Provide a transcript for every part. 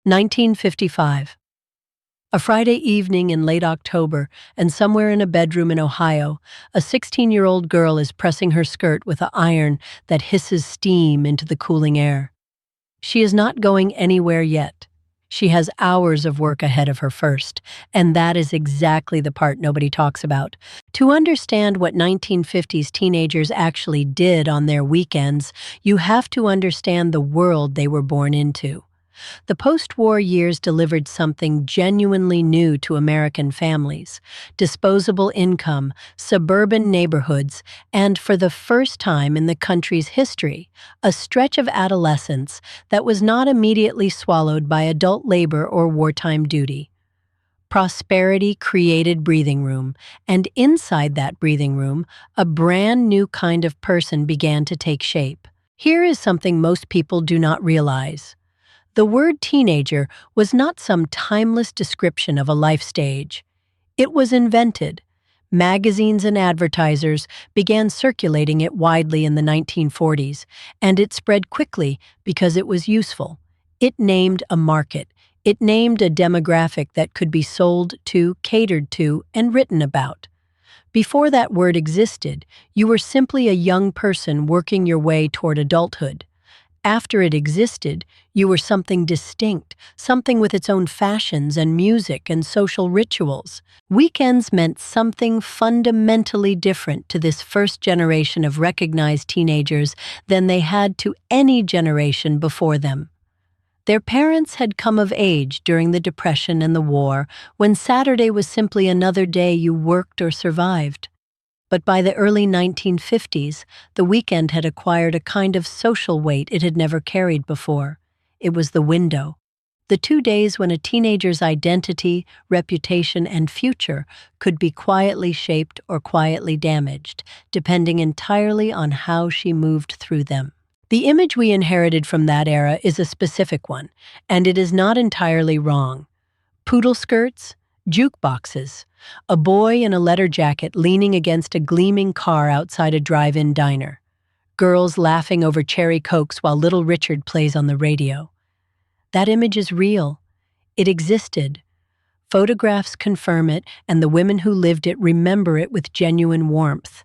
1955. A Friday evening in late October, and somewhere in a bedroom in Ohio, a 16-year-old girl is pressing her skirt with an iron that hisses steam into the cooling air. She is not going anywhere yet. She has hours of work ahead of her first, and that is exactly the part nobody talks about. To understand what 1950s teenagers actually did on their weekends, you have to understand the world they were born into. The post-war years delivered something genuinely new to American families: disposable income, suburban neighborhoods, and for the first time in the country's history, a stretch of adolescence that was not immediately swallowed by adult labor or wartime duty. Prosperity created breathing room, and inside that breathing room, a brand new kind of person began to take shape. Here is something most people do not realize. The word teenager was not some timeless description of a life stage. It was invented. Magazines and advertisers began circulating it widely in the 1940s, and it spread quickly because it was useful. It named a market. It named a demographic that could be sold to, catered to, and written about. Before that word existed, you were simply a young person working your way toward adulthood. After it existed, you were something distinct, something with its own fashions and music and social rituals. Weekends meant something fundamentally different to this first generation of recognized teenagers than they had to any generation before them. Their parents had come of age during the Depression and the war, when Saturday was simply another day you worked or survived. But by the early 1950s, the weekend had acquired a kind of social weight it had never carried before. It was the window. The 2 days when a teenager's identity, reputation, and future could be quietly shaped or quietly damaged, depending entirely on how she moved through them. The image we inherited from that era is a specific one, and it is not entirely wrong. Poodle skirts, jukeboxes, a boy in a leather jacket leaning against a gleaming car outside a drive-in diner, girls laughing over cherry cokes while Little Richard plays on the radio. That image is real. It existed. Photographs confirm it, and the women who lived it remember it with genuine warmth.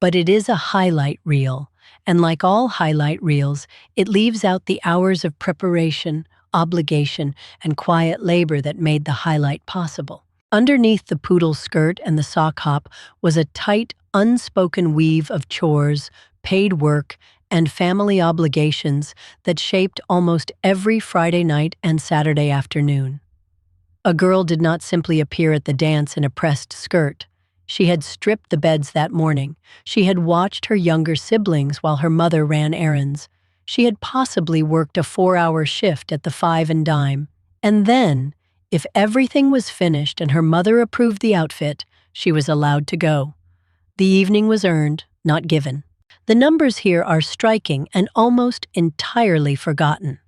But it is a highlight reel, and like all highlight reels, it leaves out the hours of preparation, obligation, and quiet labor that made the highlight possible. Underneath the poodle skirt and the sock hop was a tight, unspoken weave of chores, paid work, and family obligations that shaped almost every Friday night and Saturday afternoon. A girl did not simply appear at the dance in a pressed skirt. She had stripped the beds that morning. She had watched her younger siblings while her mother ran errands. She had possibly worked a 4-hour shift at the Five and Dime. And then, if everything was finished and her mother approved the outfit, she was allowed to go. The evening was earned, not given. The numbers here are striking and almost entirely forgotten.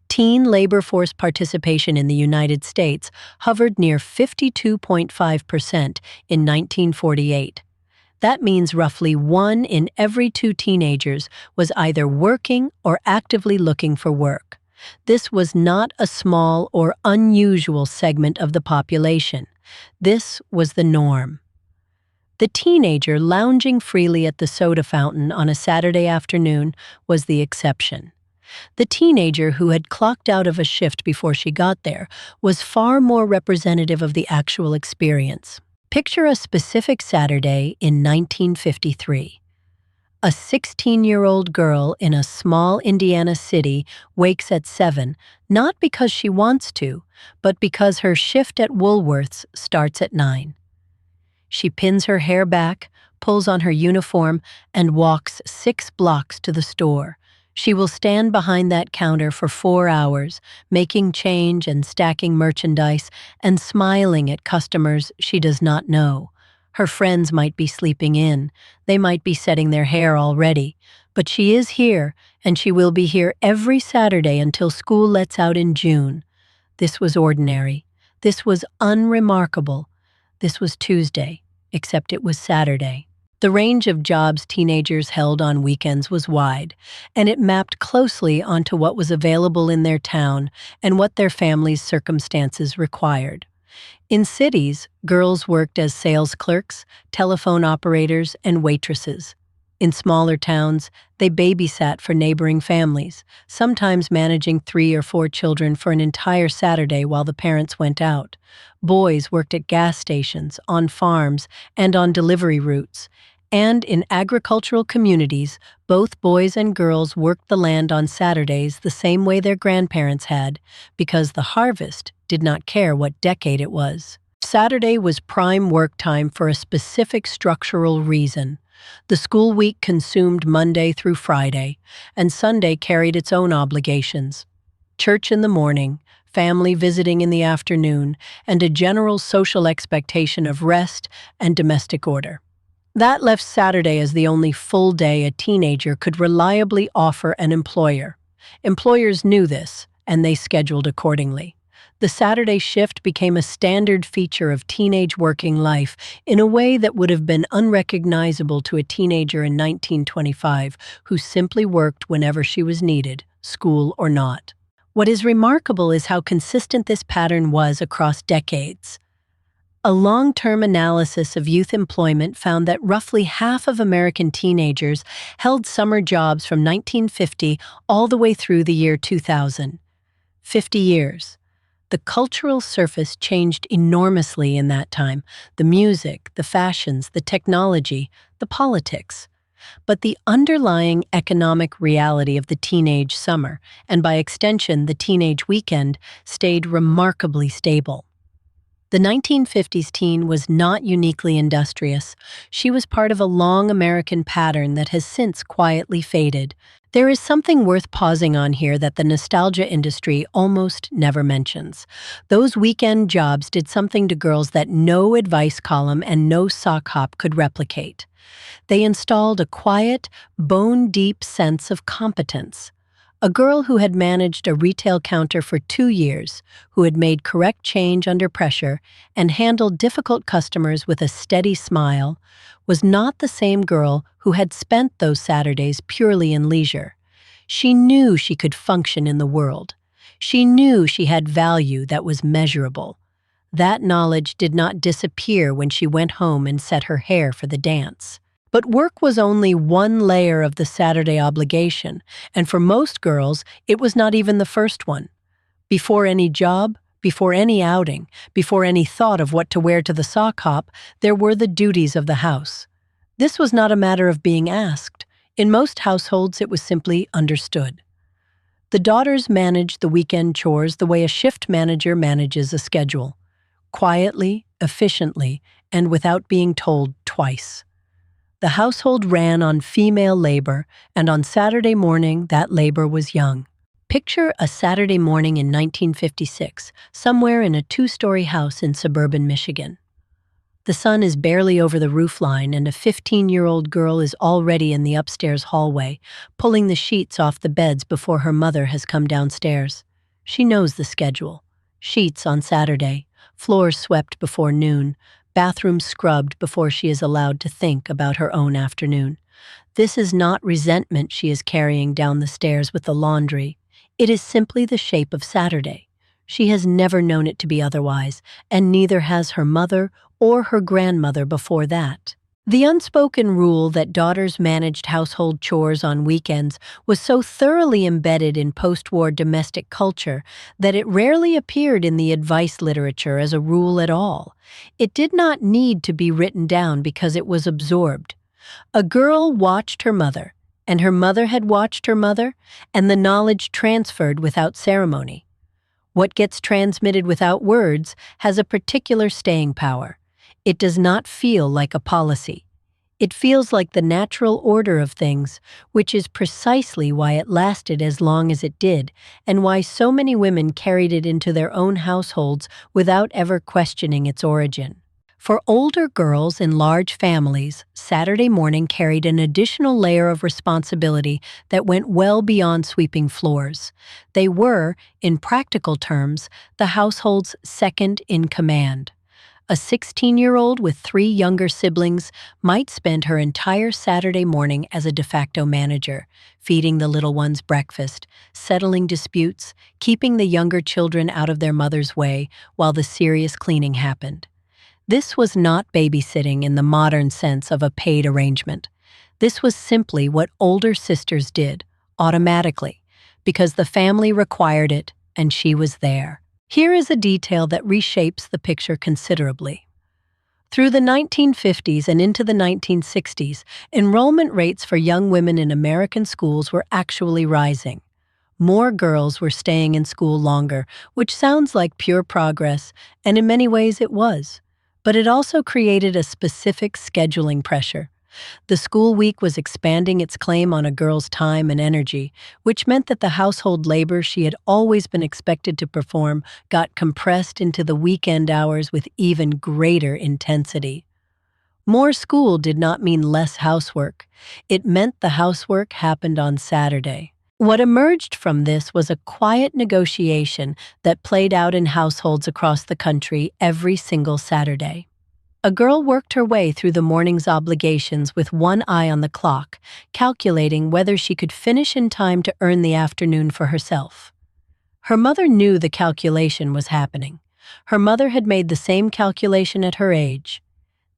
Teen labor force participation in the United States hovered near 52.5% in 1948. That means roughly 1 in every 2 teenagers was either working or actively looking for work. This was not a small or unusual segment of the population. This was the norm. The teenager lounging freely at the soda fountain on a Saturday afternoon was the exception. The teenager who had clocked out of a shift before she got there was far more representative of the actual experience. Picture a specific Saturday in 1953. A 16-year-old girl in a small Indiana city wakes at 7, not because she wants to, but because her shift at Woolworth's starts at 9. She pins her hair back, pulls on her uniform, and walks 6 blocks to the store. She will stand behind that counter for 4 hours, making change and stacking merchandise and smiling at customers she does not know. Her friends might be sleeping in. They might be setting their hair already. But she is here, and she will be here every Saturday until school lets out in June. This was ordinary. This was unremarkable. This was Tuesday, except it was Saturday. The range of jobs teenagers held on weekends was wide, and it mapped closely onto what was available in their town and what their family's circumstances required. In cities, girls worked as sales clerks, telephone operators, and waitresses. In smaller towns, they babysat for neighboring families, sometimes managing 3 or 4 children for an entire Saturday while the parents went out. Boys worked at gas stations, on farms, and on delivery routes. And in agricultural communities, both boys and girls worked the land on Saturdays the same way their grandparents had, because the harvest did not care what decade it was. Saturday was prime work time for a specific structural reason. The school week consumed Monday through Friday, and Sunday carried its own obligations. Church in the morning, family visiting in the afternoon, and a general social expectation of rest and domestic order. That left Saturday as the only full day a teenager could reliably offer an employer. Employers knew this, and they scheduled accordingly. The Saturday shift became a standard feature of teenage working life in a way that would have been unrecognizable to a teenager in 1925 who simply worked whenever she was needed, school or not. What is remarkable is how consistent this pattern was across decades. A long-term analysis of youth employment found that roughly half of American teenagers held summer jobs from 1950 all the way through the year 2000. 50 years. The cultural surface changed enormously in that time: the music, the fashions, the technology, the politics. But the underlying economic reality of the teenage summer, and by extension the teenage weekend, stayed remarkably stable. The 1950s teen was not uniquely industrious. She was part of a long American pattern that has since quietly faded. There is something worth pausing on here that the nostalgia industry almost never mentions. Those weekend jobs did something to girls that no advice column and no sock hop could replicate. They installed a quiet, bone-deep sense of competence. A girl who had managed a retail counter for 2 years, who had made correct change under pressure and handled difficult customers with a steady smile, was not the same girl who had spent those Saturdays purely in leisure. She knew she could function in the world. She knew she had value that was measurable. That knowledge did not disappear when she went home and set her hair for the dance. But work was only one layer of the Saturday obligation, and for most girls, it was not even the first one. Before any job, before any outing, before any thought of what to wear to the sock hop, there were the duties of the house. This was not a matter of being asked. In most households, it was simply understood. The daughters managed the weekend chores the way a shift manager manages a schedule: quietly, efficiently, and without being told twice. The household ran on female labor, and on Saturday morning, that labor was young. Picture a Saturday morning in 1956, somewhere in a 2-story house in suburban Michigan. The sun is barely over the roofline, and a 15-year-old girl is already in the upstairs hallway, pulling the sheets off the beds before her mother has come downstairs. She knows the schedule: sheets on Saturday, floors swept before noon, bathroom scrubbed before she is allowed to think about her own afternoon. This is not resentment she is carrying down the stairs with the laundry. It is simply the shape of Saturday. She has never known it to be otherwise, and neither has her mother or her grandmother before that. The unspoken rule that daughters managed household chores on weekends was so thoroughly embedded in post-war domestic culture that it rarely appeared in the advice literature as a rule at all. It did not need to be written down because it was absorbed. A girl watched her mother, and her mother had watched her mother, and the knowledge transferred without ceremony. What gets transmitted without words has a particular staying power. It does not feel like a policy. It feels like the natural order of things, which is precisely why it lasted as long as it did, and why so many women carried it into their own households without ever questioning its origin. For older girls in large families, Saturday morning carried an additional layer of responsibility that went well beyond sweeping floors. They were, in practical terms, the household's second in command. A 16-year-old with three younger siblings might spend her entire Saturday morning as a de facto manager, feeding the little ones breakfast, settling disputes, keeping the younger children out of their mother's way while the serious cleaning happened. This was not babysitting in the modern sense of a paid arrangement. This was simply what older sisters did, automatically, because the family required it and she was there. Here is a detail that reshapes the picture considerably. Through the 1950s and into the 1960s, enrollment rates for young women in American schools were actually rising. More girls were staying in school longer, which sounds like pure progress, and in many ways it was. But it also created a specific scheduling pressure. The school week was expanding its claim on a girl's time and energy, which meant that the household labor she had always been expected to perform got compressed into the weekend hours with even greater intensity. More school did not mean less housework. It meant the housework happened on Saturday. What emerged from this was a quiet negotiation that played out in households across the country every single Saturday. A girl worked her way through the morning's obligations with one eye on the clock, calculating whether she could finish in time to earn the afternoon for herself. Her mother knew the calculation was happening. Her mother had made the same calculation at her age.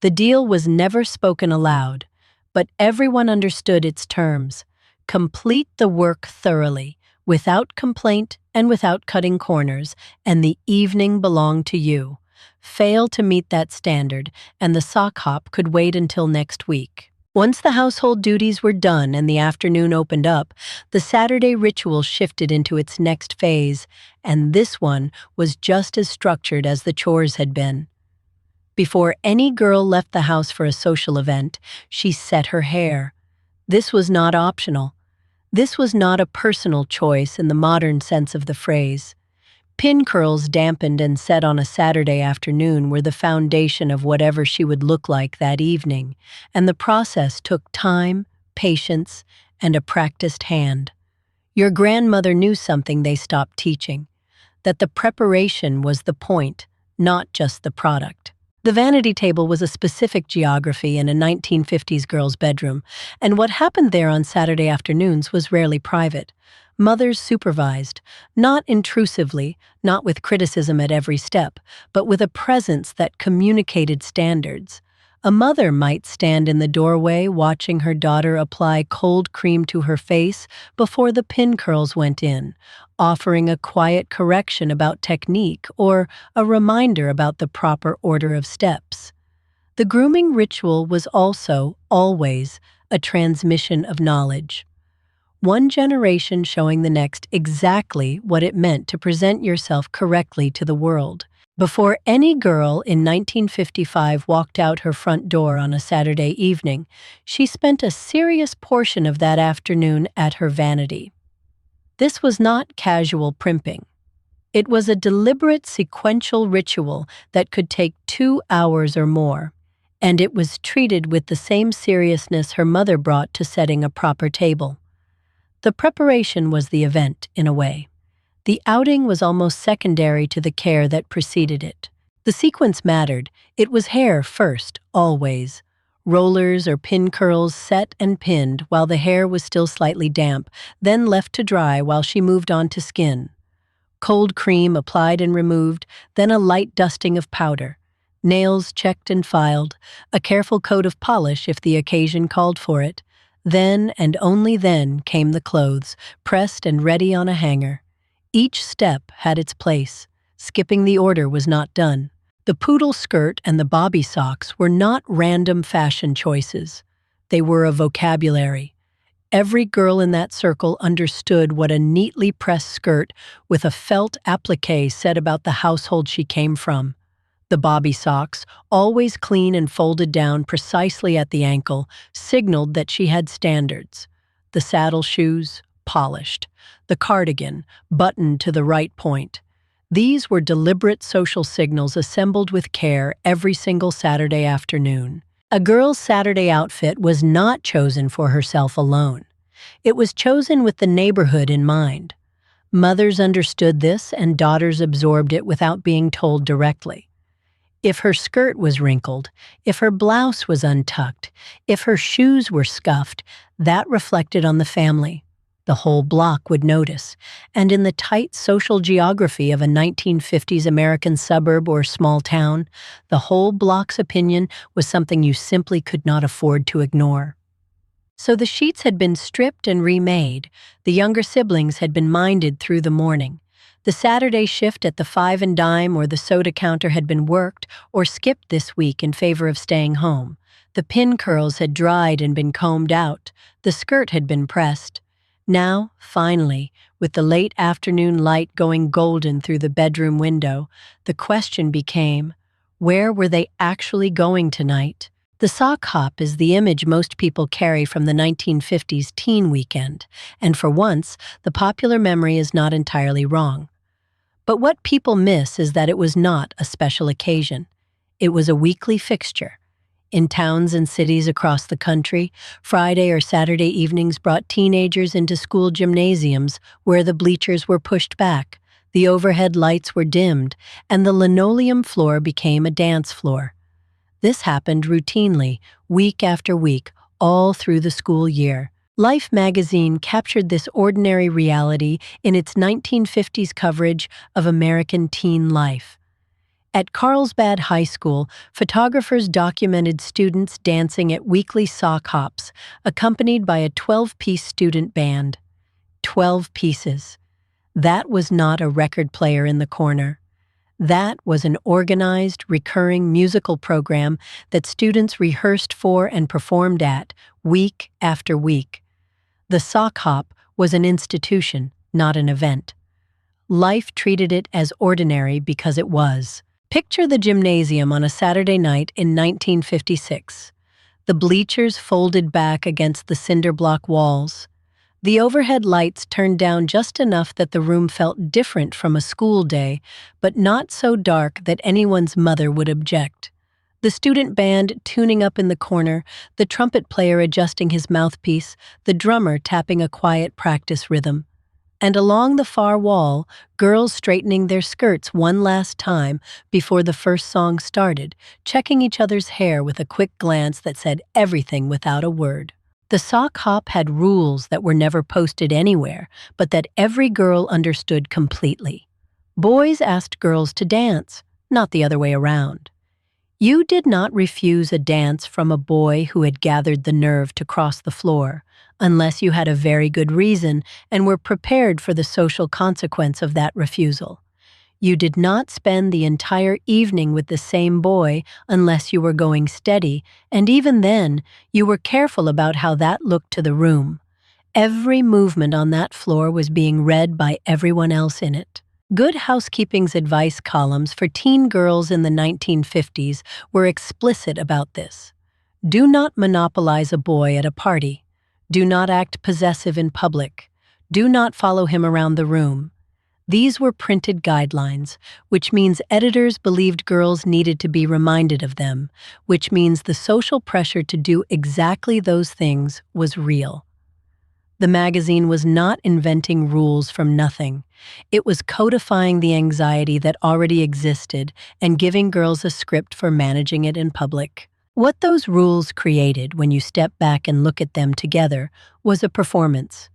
The deal was never spoken aloud, but everyone understood its terms. Complete the work thoroughly, without complaint and without cutting corners, and the evening belonged to you. Fail to meet that standard, and the sock hop could wait until next week. Once the household duties were done and the afternoon opened up, the Saturday ritual shifted into its next phase, and this one was just as structured as the chores had been. Before any girl left the house for a social event, she set her hair. This was not optional. This was not a personal choice in the modern sense of the phrase. Pin curls dampened and set on a Saturday afternoon were the foundation of whatever she would look like that evening, and the process took time, patience, and a practiced hand. Your grandmother knew something they stopped teaching, that the preparation was the point, not just the product. The vanity table was a specific geography in a 1950s girl's bedroom, and what happened there on Saturday afternoons was rarely private. Mothers supervised, not intrusively, not with criticism at every step, but with a presence that communicated standards. A mother might stand in the doorway watching her daughter apply cold cream to her face before the pin curls went in, offering a quiet correction about technique or a reminder about the proper order of steps. The grooming ritual was also, always, a transmission of knowledge. One generation showing the next exactly what it meant to present yourself correctly to the world. Before any girl in 1955 walked out her front door on a Saturday evening, she spent a serious portion of that afternoon at her vanity. This was not casual primping. It was a deliberate sequential ritual that could take 2 hours or more, and it was treated with the same seriousness her mother brought to setting a proper table. The preparation was the event, in a way. The outing was almost secondary to the care that preceded it. The sequence mattered. It was hair first, always. Rollers or pin curls set and pinned while the hair was still slightly damp, then left to dry while she moved on to skin. Cold cream applied and removed, then a light dusting of powder. Nails checked and filed, a careful coat of polish if the occasion called for it. Then and only then came the clothes, pressed and ready on a hanger. Each step had its place. Skipping the order was not done. The poodle skirt and the bobby socks were not random fashion choices. They were a vocabulary. Every girl in that circle understood what a neatly pressed skirt with a felt applique said about the household she came from. The bobby socks, always clean and folded down precisely at the ankle, signaled that she had standards. The saddle shoes, polished. The cardigan, buttoned to the right point. These were deliberate social signals assembled with care every single Saturday afternoon. A girl's Saturday outfit was not chosen for herself alone. It was chosen with the neighborhood in mind. Mothers understood this and daughters absorbed it without being told directly. If her skirt was wrinkled, if her blouse was untucked, if her shoes were scuffed, that reflected on the family. The whole block would notice, and in the tight social geography of a 1950s American suburb or small town, the whole block's opinion was something you simply could not afford to ignore. So the sheets had been stripped and remade. The younger siblings had been minded through the morning. The Saturday shift at the five and dime or the soda counter had been worked or skipped this week in favor of staying home. The pin curls had dried and been combed out. The skirt had been pressed. Now, finally, with the late afternoon light going golden through the bedroom window, the question became, where were they actually going tonight? The sock hop is the image most people carry from the 1950s teen weekend, and for once, the popular memory is not entirely wrong. But what people miss is that it was not a special occasion. It was a weekly fixture. In towns and cities across the country, Friday or Saturday evenings brought teenagers into school gymnasiums where the bleachers were pushed back, the overhead lights were dimmed, and the linoleum floor became a dance floor. This happened routinely, week after week, all through the school year. Life magazine captured this ordinary reality in its 1950s coverage of American teen life. At Carlsbad High School, photographers documented students dancing at weekly sock hops, accompanied by a 12-piece student band. 12 pieces. That was not a record player in the corner. That was an organized, recurring musical program that students rehearsed for and performed at, week after week. The sock hop was an institution, not an event. Life treated it as ordinary because it was. Picture the gymnasium on a Saturday night in 1956. The bleachers folded back against the cinder block walls. The overhead lights turned down just enough that the room felt different from a school day, but not so dark that anyone's mother would object. The student band tuning up in the corner, the trumpet player adjusting his mouthpiece, the drummer tapping a quiet practice rhythm. And along the far wall, girls straightening their skirts one last time before the first song started, checking each other's hair with a quick glance that said everything without a word. The sock hop had rules that were never posted anywhere, but that every girl understood completely. Boys asked girls to dance, not the other way around. You did not refuse a dance from a boy who had gathered the nerve to cross the floor, unless you had a very good reason and were prepared for the social consequence of that refusal. You did not spend the entire evening with the same boy unless you were going steady, and even then, you were careful about how that looked to the room. Every movement on that floor was being read by everyone else in it. Good Housekeeping's advice columns for teen girls in the 1950s were explicit about this. Do not monopolize a boy at a party. Do not act possessive in public. Do not follow him around the room. These were printed guidelines, which means editors believed girls needed to be reminded of them, which means the social pressure to do exactly those things was real. The magazine was not inventing rules from nothing. It was codifying the anxiety that already existed and giving girls a script for managing it in public. What those rules created, when you step back and look at them together, was a performance.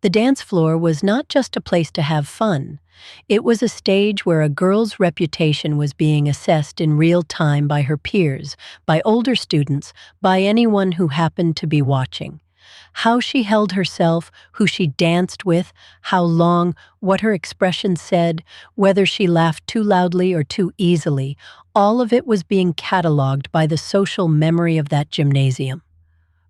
The dance floor was not just a place to have fun. It was a stage where a girl's reputation was being assessed in real time by her peers, by older students, by anyone who happened to be watching. How she held herself, who she danced with, how long, what her expression said, whether she laughed too loudly or too easily, all of it was being cataloged by the social memory of that gymnasium.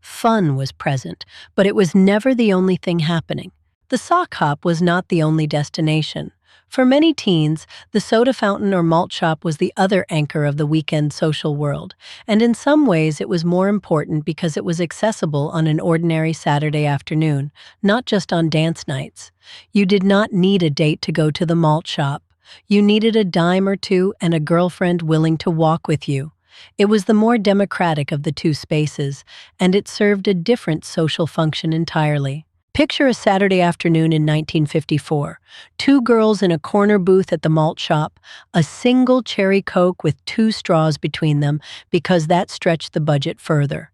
Fun was present, but it was never the only thing happening. The sock hop was not the only destination. For many teens, the soda fountain or malt shop was the other anchor of the weekend social world, and in some ways it was more important because it was accessible on an ordinary Saturday afternoon, not just on dance nights. You did not need a date to go to the malt shop. You needed a dime or two and a girlfriend willing to walk with you. It was the more democratic of the two spaces, and it served a different social function entirely. Picture a Saturday afternoon in 1954. Two girls in a corner booth at the Malt shop, a single cherry Coke with two straws between them because that stretched the budget further.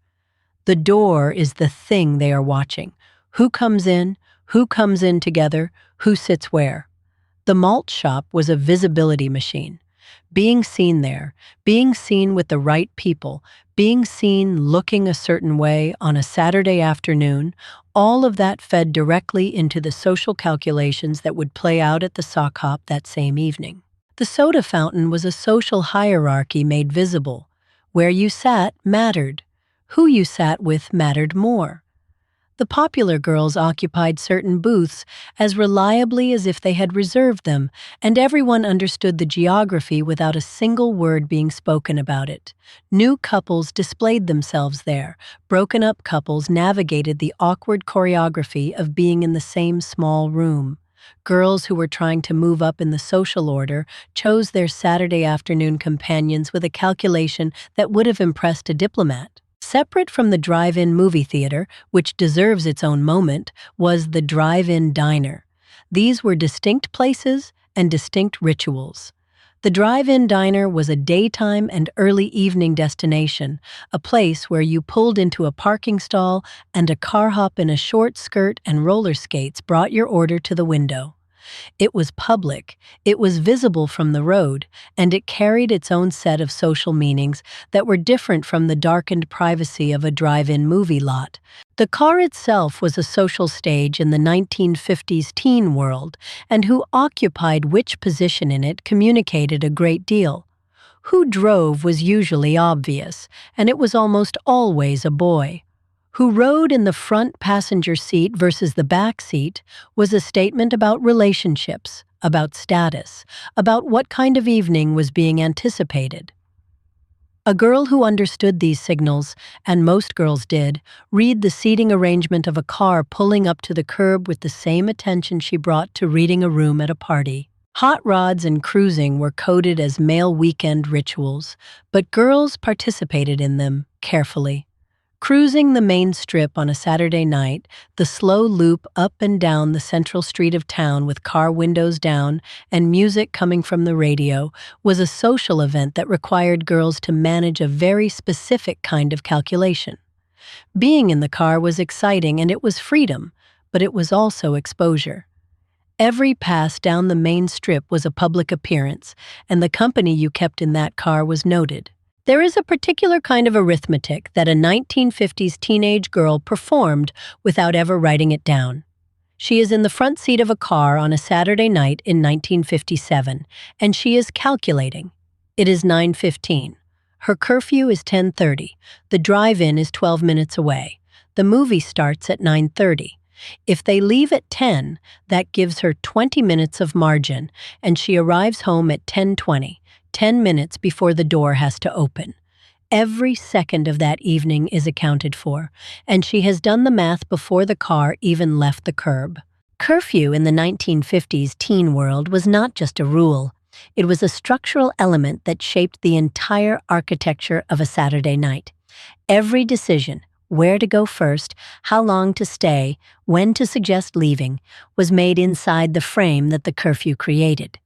The door is the thing they are watching. Who comes in together, who sits where. The Malt shop was a visibility machine. Being seen there, being seen with the right people, being seen looking a certain way on a Saturday afternoon, all of that fed directly into the social calculations that would play out at the sock hop that same evening. The soda fountain was a social hierarchy made visible. Where you sat mattered. Who you sat with mattered more. The popular girls occupied certain booths as reliably as if they had reserved them, and everyone understood the geography without a single word being spoken about it. New couples displayed themselves there. Broken-up couples navigated the awkward choreography of being in the same small room. Girls who were trying to move up in the social order chose their Saturday afternoon companions with a calculation that would have impressed a diplomat. Separate from the drive-in movie theater, which deserves its own moment, was the drive-in diner. These were distinct places and distinct rituals. The drive-in diner was a daytime and early evening destination, a place where you pulled into a parking stall and a car hop in a short skirt and roller skates brought your order to the window. It was public, it was visible from the road, and it carried its own set of social meanings that were different from the darkened privacy of a drive-in movie lot. The car itself was a social stage in the 1950s teen world, and who occupied which position in it communicated a great deal. Who drove was usually obvious, and it was almost always a boy. Who rode in the front passenger seat versus the back seat was a statement about relationships, about status, about what kind of evening was being anticipated. A girl who understood these signals, and most girls did, read the seating arrangement of a car pulling up to the curb with the same attention she brought to reading a room at a party. Hot rods and cruising were coded as male weekend rituals, but girls participated in them carefully. Cruising the main strip on a Saturday night, the slow loop up and down the central street of town with car windows down and music coming from the radio, was a social event that required girls to manage a very specific kind of calculation. Being in the car was exciting and it was freedom, but it was also exposure. Every pass down the main strip was a public appearance, and the company you kept in that car was noted. There is a particular kind of arithmetic that a 1950s teenage girl performed without ever writing it down. She is in the front seat of a car on a Saturday night in 1957, and she is calculating. It is 9:15. Her curfew is 10:30. The drive-in is 12 minutes away. The movie starts at 9:30. If they leave at 10, that gives her 20 minutes of margin, and she arrives home at 10:20. 10 minutes before the door has to open. Every second of that evening is accounted for, and she has done the math before the car even left the curb. Curfew in the 1950s teen world was not just a rule. It was a structural element that shaped the entire architecture of a Saturday night. Every decision, where to go first, how long to stay, when to suggest leaving, was made inside the frame that the curfew created.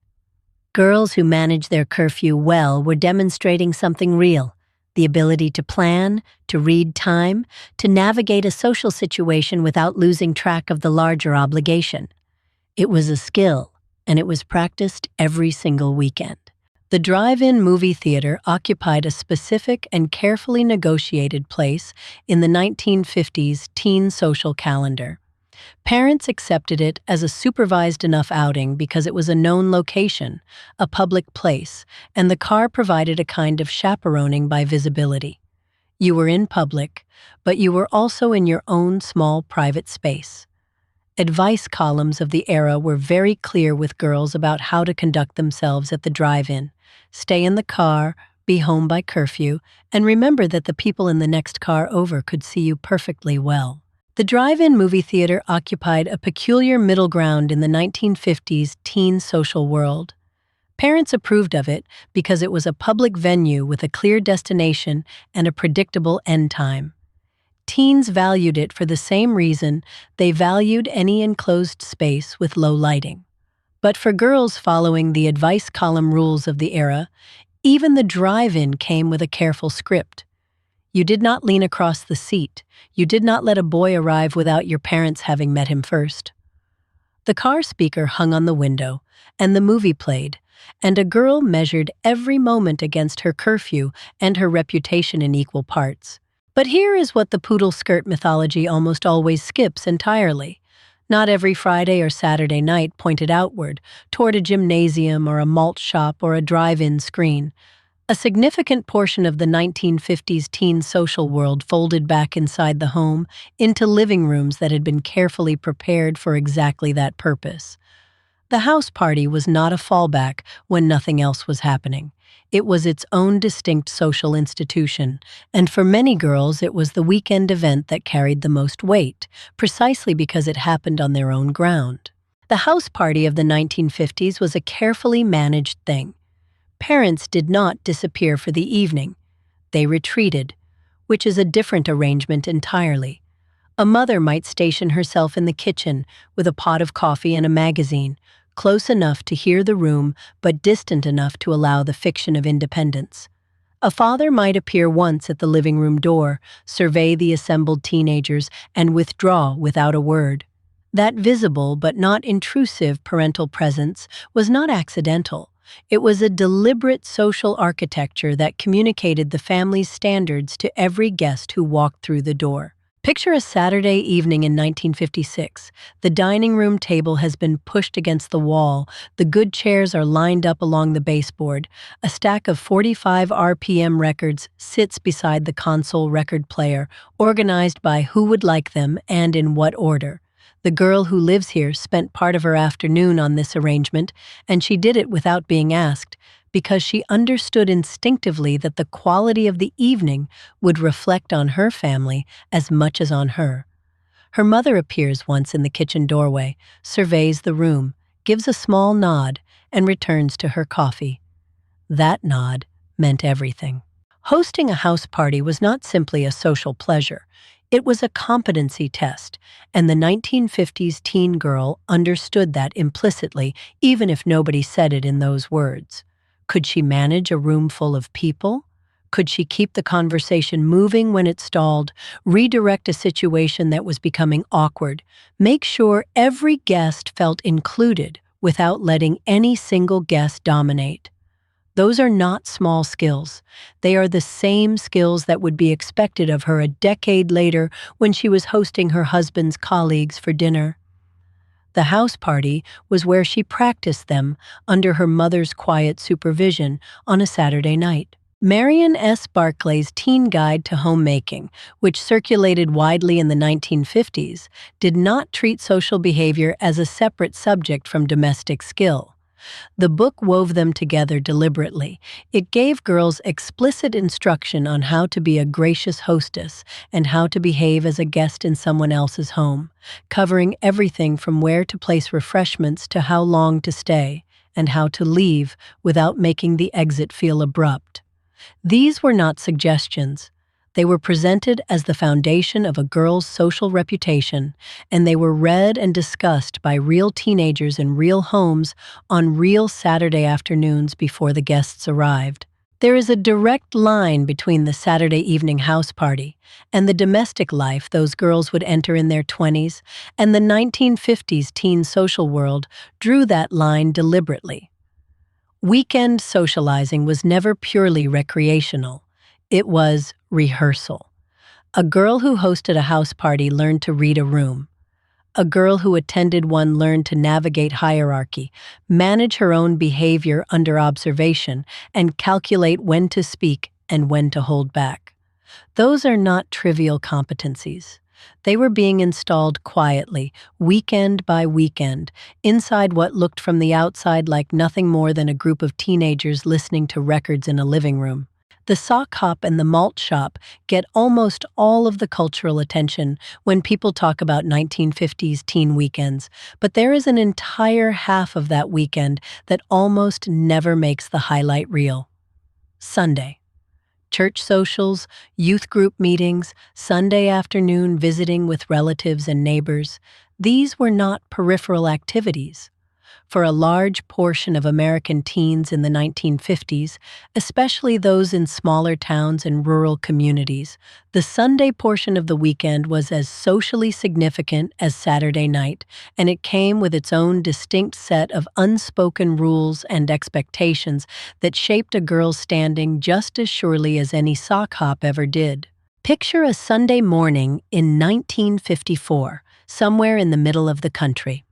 Girls who managed their curfew well were demonstrating something real: the ability to plan, to read time, to navigate a social situation without losing track of the larger obligation. It was a skill, and it was practiced every single weekend. The drive-in movie theater occupied a specific and carefully negotiated place in the 1950s teen social calendar. Parents accepted it as a supervised enough outing because it was a known location, a public place, and the car provided a kind of chaperoning by visibility. You were in public, but you were also in your own small private space. Advice columns of the era were very clear with girls about how to conduct themselves at the drive-in. Stay in the car, be home by curfew, and remember that the people in the next car over could see you perfectly well. The drive-in movie theater occupied a peculiar middle ground in the 1950s teen social world. Parents approved of it because it was a public venue with a clear destination and a predictable end time. Teens valued it for the same reason they valued any enclosed space with low lighting. But for girls following the advice column rules of the era, even the drive-in came with a careful script. You did not lean across the seat. You did not let a boy arrive without your parents having met him first. The car speaker hung on the window, and the movie played, and a girl measured every moment against her curfew and her reputation in equal parts. But here is what the poodle skirt mythology almost always skips entirely. Not every Friday or Saturday night pointed outward, toward a gymnasium or a malt shop or a drive-in screen. A significant portion of the 1950s teen social world folded back inside the home into living rooms that had been carefully prepared for exactly that purpose. The house party was not a fallback when nothing else was happening. It was its own distinct social institution, and for many girls it was the weekend event that carried the most weight, precisely because it happened on their own ground. The house party of the 1950s was a carefully managed thing. Parents did not disappear for the evening. They retreated, which is a different arrangement entirely. A mother might station herself in the kitchen with a pot of coffee and a magazine, close enough to hear the room but distant enough to allow the fiction of independence. A father might appear once at the living room door, survey the assembled teenagers, and withdraw without a word. That visible but not intrusive parental presence was not accidental. It was a deliberate social architecture that communicated the family's standards to every guest who walked through the door. Picture a Saturday evening in 1956. The dining room table has been pushed against the wall. The good chairs are lined up along the baseboard. A stack of 45 RPM records sits beside the console record player, organized by who would like them and in what order. The girl who lives here spent part of her afternoon on this arrangement, and she did it without being asked, because she understood instinctively that the quality of the evening would reflect on her family as much as on her. Her mother appears once in the kitchen doorway, surveys the room, gives a small nod, and returns to her coffee. That nod meant everything. Hosting a house party was not simply a social pleasure. It was a competency test, and the 1950s teen girl understood that implicitly, even if nobody said it in those words. Could she manage a room full of people? Could she keep the conversation moving when it stalled, redirect a situation that was becoming awkward, make sure every guest felt included without letting any single guest dominate? Those are not small skills. They are the same skills that would be expected of her a decade later when she was hosting her husband's colleagues for dinner. The house party was where she practiced them under her mother's quiet supervision on a Saturday night. Marion S. Barclay's Teen Guide to Homemaking, which circulated widely in the 1950s, did not treat social behavior as a separate subject from domestic skill. The book wove them together deliberately. It gave girls explicit instruction on how to be a gracious hostess and how to behave as a guest in someone else's home, covering everything from where to place refreshments to how long to stay, and how to leave without making the exit feel abrupt. These were not suggestions. They were presented as the foundation of a girl's social reputation, and they were read and discussed by real teenagers in real homes on real Saturday afternoons before the guests arrived. There is a direct line between the Saturday evening house party and the domestic life those girls would enter in their 20s, and the 1950s teen social world drew that line deliberately. Weekend socializing was never purely recreational. It was rehearsal. A girl who hosted a house party learned to read a room. A girl who attended one learned to navigate hierarchy, manage her own behavior under observation, and calculate when to speak and when to hold back. Those are not trivial competencies. They were being installed quietly, weekend by weekend, inside what looked from the outside like nothing more than a group of teenagers listening to records in a living room. The sock hop and the malt shop get almost all of the cultural attention when people talk about 1950s teen weekends, but there is an entire half of that weekend that almost never makes the highlight reel. Sunday. church socials, youth group meetings, Sunday afternoon visiting with relatives and neighbors. These were not peripheral activities. For a large portion of American teens in the 1950s, especially those in smaller towns and rural communities, the Sunday portion of the weekend was as socially significant as Saturday night, and it came with its own distinct set of unspoken rules and expectations that shaped a girl's standing just as surely as any sock hop ever did. Picture a Sunday morning in 1954, somewhere in the middle of the country.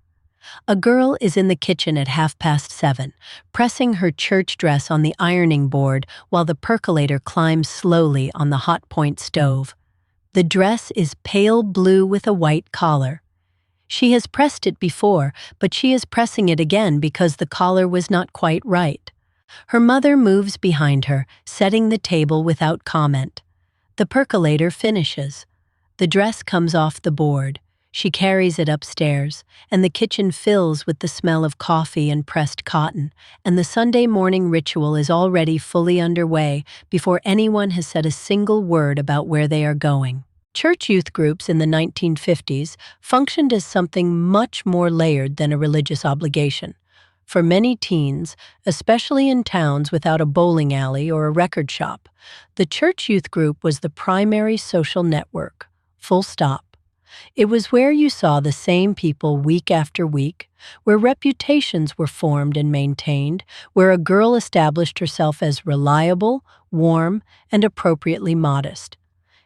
A girl is in the kitchen at 7:30, pressing her church dress on the ironing board while the percolator climbs slowly on the hot point stove. The dress is pale blue with a white collar. She has pressed it before, but she is pressing it again because the collar was not quite right. Her mother moves behind her, setting the table without comment. The percolator finishes. The dress comes off the board. She carries it upstairs, and the kitchen fills with the smell of coffee and pressed cotton, and the Sunday morning ritual is already fully underway before anyone has said a single word about where they are going. Church youth groups in the 1950s functioned as something much more layered than a religious obligation. For many teens, especially in towns without a bowling alley or a record shop, the church youth group was the primary social network. Full stop. It was where you saw the same people week after week, where reputations were formed and maintained, where a girl established herself as reliable, warm, and appropriately modest.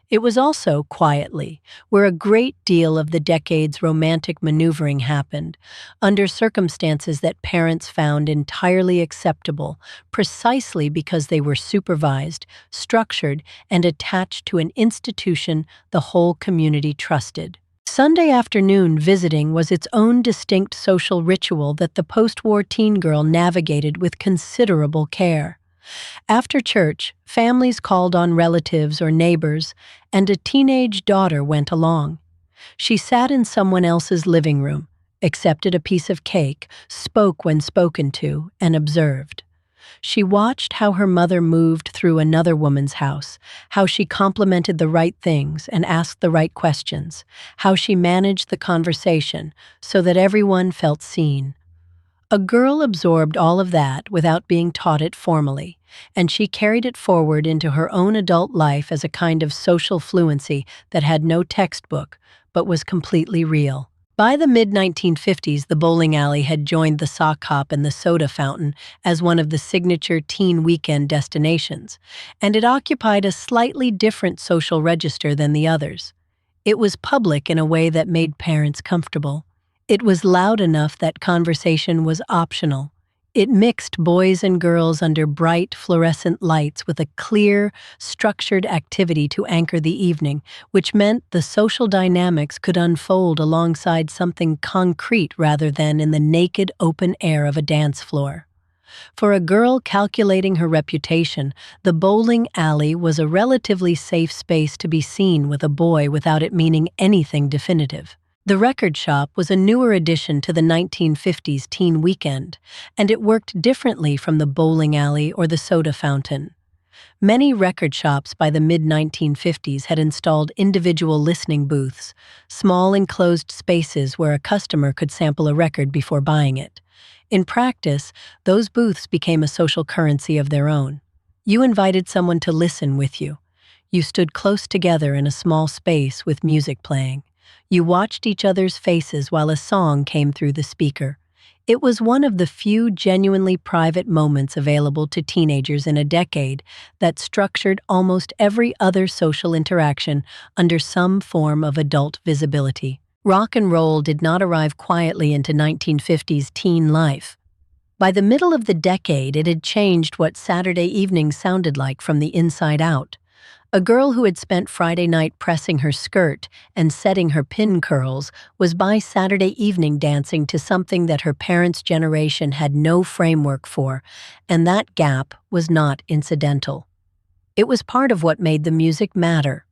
It was also, quietly, where a great deal of the decade's romantic maneuvering happened, under circumstances that parents found entirely acceptable, precisely because they were supervised, structured, and attached to an institution the whole community trusted. Sunday afternoon visiting was its own distinct social ritual that the post-war teen girl navigated with considerable care. After church, families called on relatives or neighbors, and a teenage daughter went along. She sat in someone else's living room, accepted a piece of cake, spoke when spoken to, and observed. She watched how her mother moved through another woman's house, how she complimented the right things and asked the right questions, how she managed the conversation so that everyone felt seen. A girl absorbed all of that without being taught it formally, and she carried it forward into her own adult life as a kind of social fluency that had no textbook, but was completely real. By the mid-1950s, the bowling alley had joined the sock hop and the soda fountain as one of the signature teen weekend destinations, and it occupied a slightly different social register than the others. It was public in a way that made parents comfortable. It was loud enough that conversation was optional. It mixed boys and girls under bright, fluorescent lights with a clear, structured activity to anchor the evening, which meant the social dynamics could unfold alongside something concrete rather than in the naked, open air of a dance floor. For a girl calculating her reputation, the bowling alley was a relatively safe space to be seen with a boy without it meaning anything definitive. The record shop was a newer addition to the 1950s teen weekend, and it worked differently from the bowling alley or the soda fountain. Many record shops by the mid-1950s had installed individual listening booths, small enclosed spaces where a customer could sample a record before buying it. In practice, those booths became a social currency of their own. You invited someone to listen with you. You stood close together in a small space with music playing. You watched each other's faces while a song came through the speaker. It was one of the few genuinely private moments available to teenagers in a decade that structured almost every other social interaction under some form of adult visibility. Rock and roll did not arrive quietly into 1950s teen life. By the middle of the decade, it had changed what Saturday evenings sounded like from the inside out. A girl who had spent Friday night pressing her skirt and setting her pin curls was by Saturday evening dancing to something that her parents' generation had no framework for, and that gap was not incidental. It was part of what made the music matter.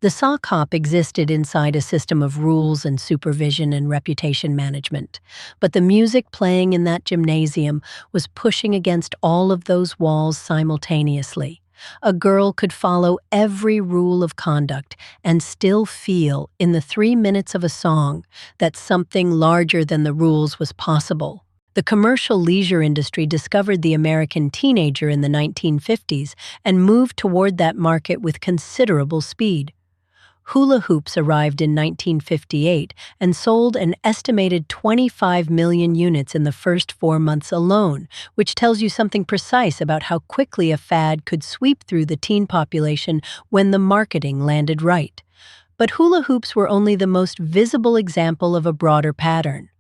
The sock hop existed inside a system of rules and supervision and reputation management, but the music playing in that gymnasium was pushing against all of those walls simultaneously. A girl could follow every rule of conduct and still feel, in the 3 minutes of a song, that something larger than the rules was possible. The commercial leisure industry discovered the American teenager in the 1950s and moved toward that market with considerable speed. Hula hoops arrived in 1958 and sold an estimated 25 million units in the first 4 months alone, which tells you something precise about how quickly a fad could sweep through the teen population when the marketing landed right. But hula hoops were only the most visible example of a broader pattern.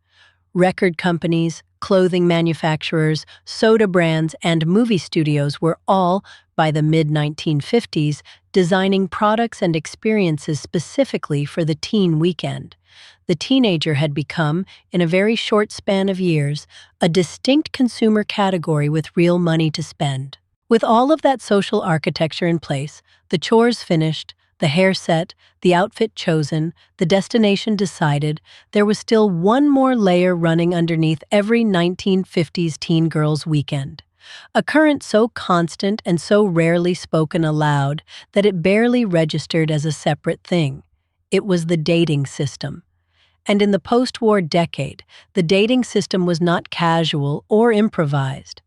Record companies, clothing manufacturers, soda brands, and movie studios were all, by the mid-1950s, designing products and experiences specifically for the teen weekend. The teenager had become, in a very short span of years, a distinct consumer category with real money to spend. With all of that social architecture in place, the chores finished, the hair set, the outfit chosen, the destination decided, there was still one more layer running underneath every 1950s teen girl's weekend. A current so constant and so rarely spoken aloud that it barely registered as a separate thing. It was the dating system. And in the post-war decade, the dating system was not casual or improvised.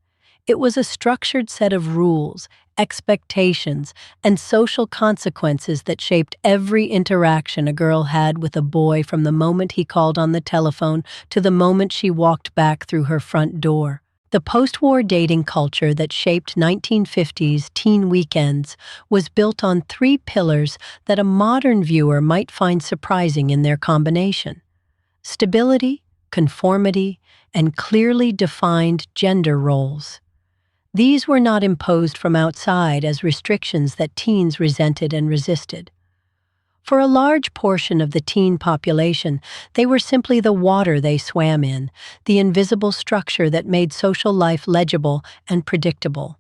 It was a structured set of rules, expectations, and social consequences that shaped every interaction a girl had with a boy from the moment he called on the telephone to the moment she walked back through her front door. The post-war dating culture that shaped 1950s teen weekends was built on three pillars that a modern viewer might find surprising in their combination: stability, conformity, and clearly defined gender roles. These were not imposed from outside as restrictions that teens resented and resisted. For a large portion of the teen population, they were simply the water they swam in, the invisible structure that made social life legible and predictable.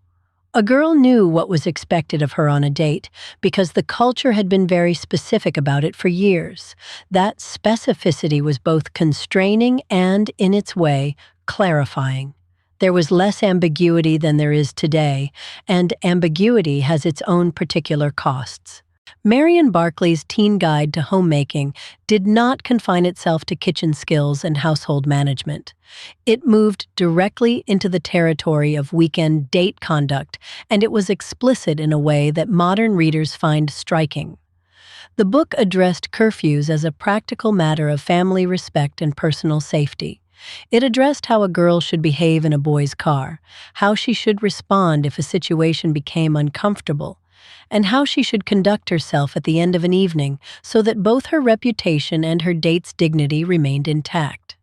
A girl knew what was expected of her on a date because the culture had been very specific about it for years. That specificity was both constraining and, in its way, clarifying. There was less ambiguity than there is today, and ambiguity has its own particular costs. Marion Barclay's Teen Guide to Homemaking did not confine itself to kitchen skills and household management. It moved directly into the territory of weekend date conduct, and it was explicit in a way that modern readers find striking. The book addressed curfews as a practical matter of family respect and personal safety. It addressed how a girl should behave in a boy's car, how she should respond if a situation became uncomfortable, and how she should conduct herself at the end of an evening so that both her reputation and her date's dignity remained intact.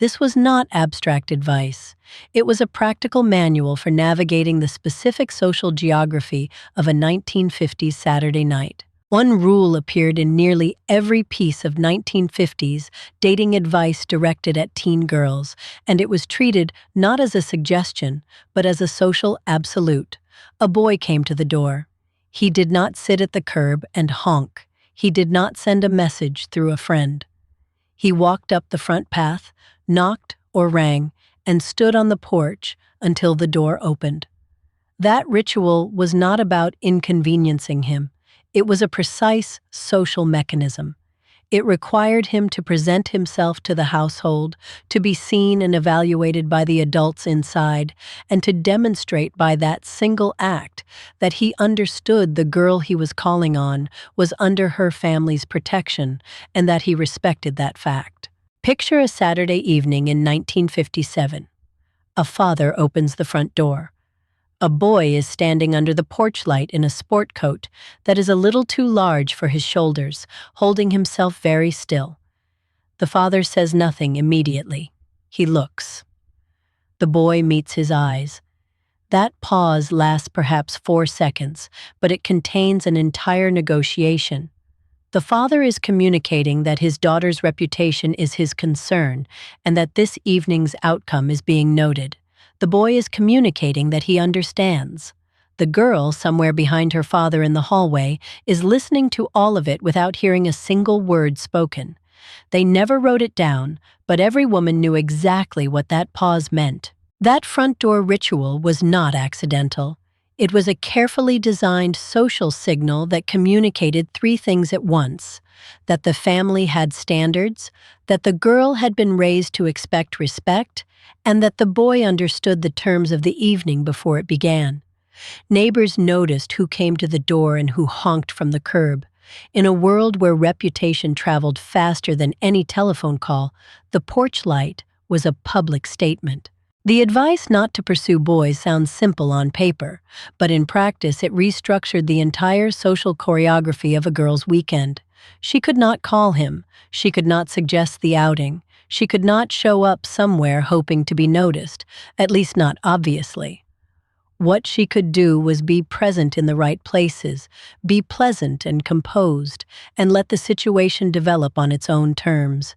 This was not abstract advice. It was a practical manual for navigating the specific social geography of a 1950s Saturday night. One rule appeared in nearly every piece of 1950s dating advice directed at teen girls, and it was treated not as a suggestion, but as a social absolute. A boy came to the door. He did not sit at the curb and honk. He did not send a message through a friend. He walked up the front path, knocked or rang, and stood on the porch until the door opened. That ritual was not about inconveniencing him. It was a precise social mechanism. It required him to present himself to the household, to be seen and evaluated by the adults inside, and to demonstrate by that single act that he understood the girl he was calling on was under her family's protection and that he respected that fact. Picture a Saturday evening in 1957. A father opens the front door. A boy is standing under the porch light in a sport coat that is a little too large for his shoulders, holding himself very still. The father says nothing immediately. He looks. The boy meets his eyes. That pause lasts perhaps 4 seconds, but it contains an entire negotiation. The father is communicating that his daughter's reputation is his concern and that this evening's outcome is being noted. The boy is communicating that he understands. The girl, somewhere behind her father in the hallway, is listening to all of it without hearing a single word spoken. They never wrote it down, but every woman knew exactly what that pause meant. That front door ritual was not accidental. It was a carefully designed social signal that communicated three things at once: that the family had standards, that the girl had been raised to expect respect, and that the boy understood the terms of the evening before it began. Neighbors noticed who came to the door and who honked from the curb. In a world where reputation traveled faster than any telephone call, the porch light was a public statement. The advice not to pursue boys sounds simple on paper, but in practice it restructured the entire social choreography of a girl's weekend. She could not call him, she could not suggest the outing, she could not show up somewhere hoping to be noticed, at least not obviously. What she could do was be present in the right places, be pleasant and composed, and let the situation develop on its own terms.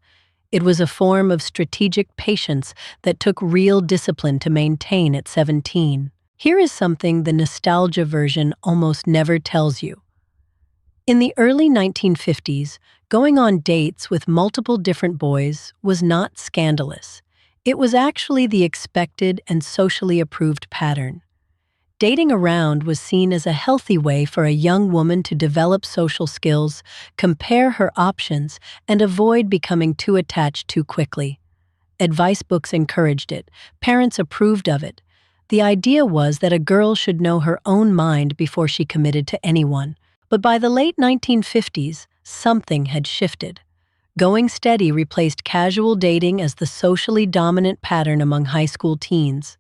It was a form of strategic patience that took real discipline to maintain at 17. Here is something the nostalgia version almost never tells you. In the early 1950s, going on dates with multiple different boys was not scandalous. It was actually the expected and socially approved pattern. Dating around was seen as a healthy way for a young woman to develop social skills, compare her options, and avoid becoming too attached too quickly. Advice books encouraged it. Parents approved of it. The idea was that a girl should know her own mind before she committed to anyone. But by the late 1950s, something had shifted. Going steady replaced casual dating as the socially dominant pattern among high school teens.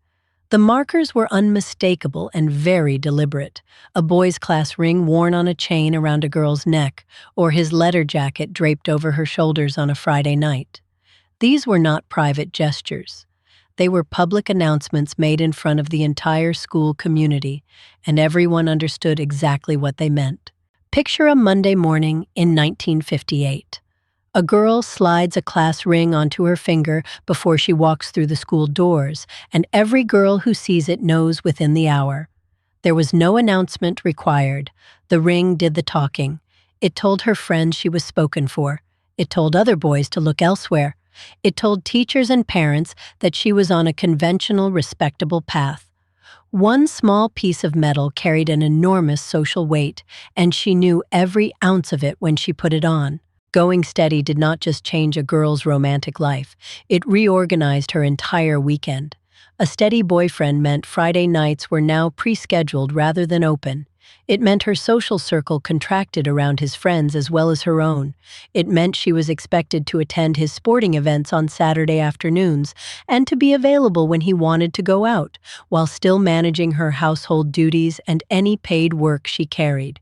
The markers were unmistakable and very deliberate: a boy's class ring worn on a chain around a girl's neck, or his letter jacket draped over her shoulders on a Friday night. These were not private gestures. They were public announcements made in front of the entire school community, and everyone understood exactly what they meant. Picture a Monday morning in 1958. A girl slides a class ring onto her finger before she walks through the school doors, and every girl who sees it knows within the hour. There was no announcement required. The ring did the talking. It told her friends she was spoken for. It told other boys to look elsewhere. It told teachers and parents that she was on a conventional, respectable path. One small piece of metal carried an enormous social weight, and she knew every ounce of it when she put it on. Going steady did not just change a girl's romantic life, it reorganized her entire weekend. A steady boyfriend meant Friday nights were now pre-scheduled rather than open. It meant her social circle contracted around his friends as well as her own. It meant she was expected to attend his sporting events on Saturday afternoons and to be available when he wanted to go out, while still managing her household duties and any paid work she carried.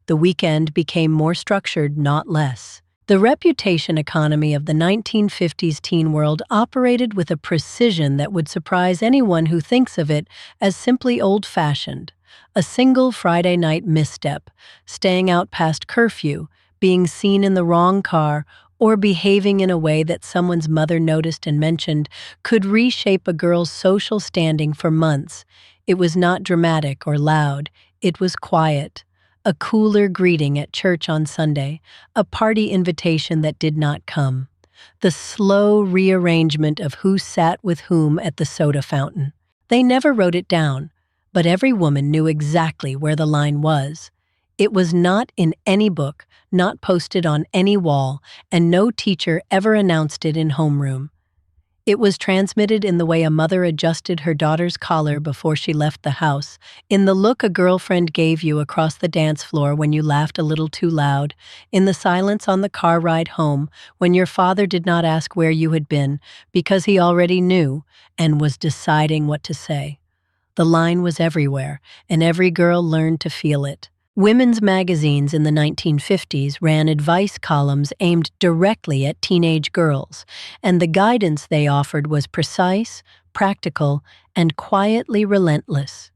The weekend became more structured, not less. The reputation economy of the 1950s teen world operated with a precision that would surprise anyone who thinks of it as simply old-fashioned. A single Friday night misstep, staying out past curfew, being seen in the wrong car, or behaving in a way that someone's mother noticed and mentioned could reshape a girl's social standing for months. It was not dramatic or loud, it was quiet. A cooler greeting at church on Sunday, a party invitation that did not come. The slow rearrangement of who sat with whom at the soda fountain. They never wrote it down, but every woman knew exactly where the line was. It was not in any book, not posted on any wall, and no teacher ever announced it in homeroom. It was transmitted in the way a mother adjusted her daughter's collar before she left the house, in the look a girlfriend gave you across the dance floor when you laughed a little too loud, in the silence on the car ride home when your father did not ask where you had been because he already knew and was deciding what to say. The line was everywhere, and every girl learned to feel it. Women's magazines in the 1950s ran advice columns aimed directly at teenage girls, and the guidance they offered was precise, practical, and quietly relentless.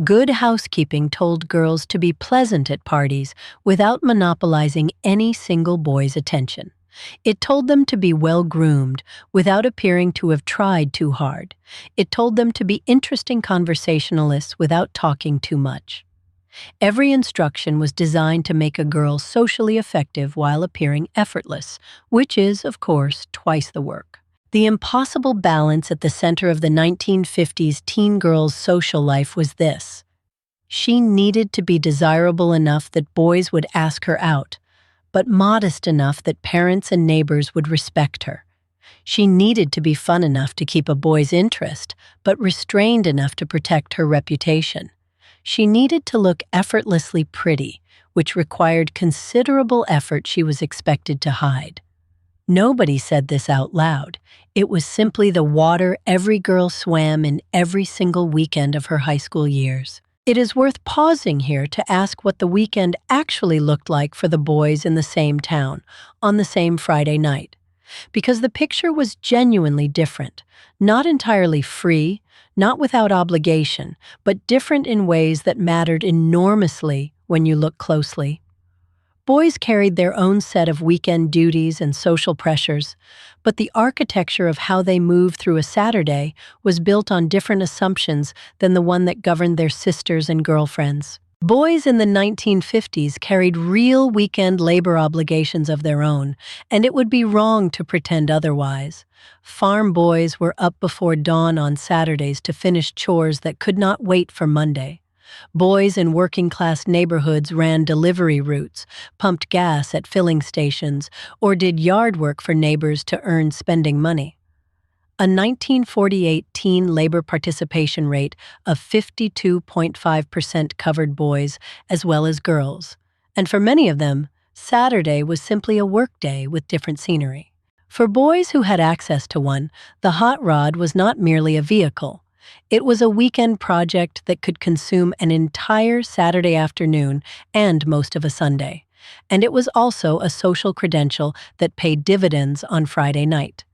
Good Housekeeping told girls to be pleasant at parties without monopolizing any single boy's attention. It told them to be well-groomed without appearing to have tried too hard. It told them to be interesting conversationalists without talking too much. Every instruction was designed to make a girl socially effective while appearing effortless, which is, of course, twice the work. The impossible balance at the center of the 1950s teen girl's social life was this: She needed to be desirable enough that boys would ask her out, but modest enough that parents and neighbors would respect her. She needed to be fun enough to keep a boy's interest, but restrained enough to protect her reputation. She needed to look effortlessly pretty, which required considerable effort she was expected to hide. Nobody said this out loud. It was simply the water every girl swam in every single weekend of her high school years. It is worth pausing here to ask what the weekend actually looked like for the boys in the same town, on the same Friday night. Because the picture was genuinely different, not entirely free, not without obligation, but different in ways that mattered enormously when you look closely. Boys carried their own set of weekend duties and social pressures, but the architecture of how they moved through a Saturday was built on different assumptions than the one that governed their sisters and girlfriends. Boys in the 1950s carried real weekend labor obligations of their own, and it would be wrong to pretend otherwise. Farm boys were up before dawn on Saturdays to finish chores that could not wait for Monday. Boys in working-class neighborhoods ran delivery routes, pumped gas at filling stations, or did yard work for neighbors to earn spending money. A 1948 teen labor participation rate of 52.5% covered boys as well as girls, and for many of them, Saturday was simply a workday with different scenery. For boys who had access to one, the hot rod was not merely a vehicle. It was a weekend project that could consume an entire Saturday afternoon and most of a Sunday. And it was also a social credential that paid dividends on Friday night.